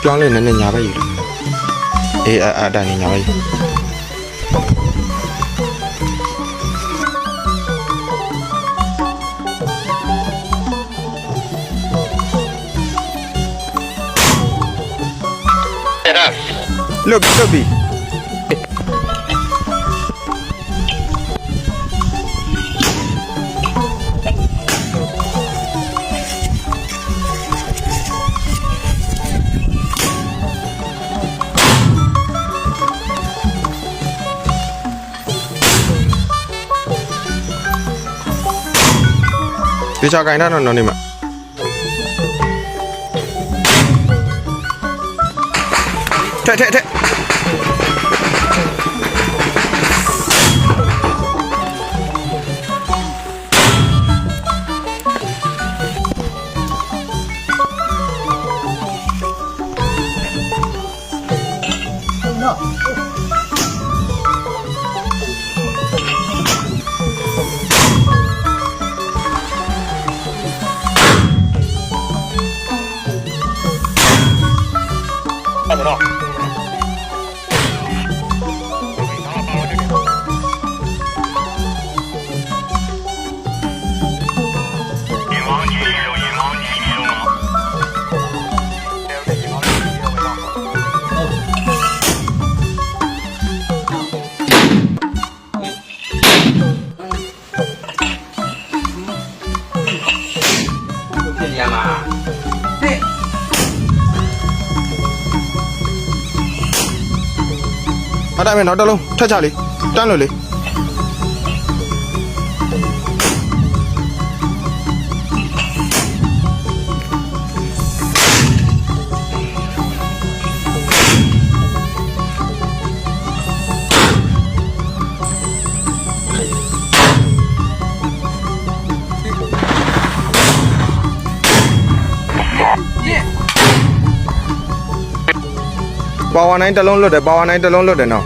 ပြောင်းလို့နည်းနည်းညာပဲယူအေးအဲ့ဒါနေညာပဲယူလွတ်ပြီဒီချာကိုင်းတာတော့နော်နေမှာထက်အဲ့ဒါမဲ့နောက်တစ်လုံးထက်ချလေတန်းလို့လေပါဝါ9တစ်လုံးလွတ်တယ်ပါဝါ9တစ်လုံးလွတ်တယ်နော်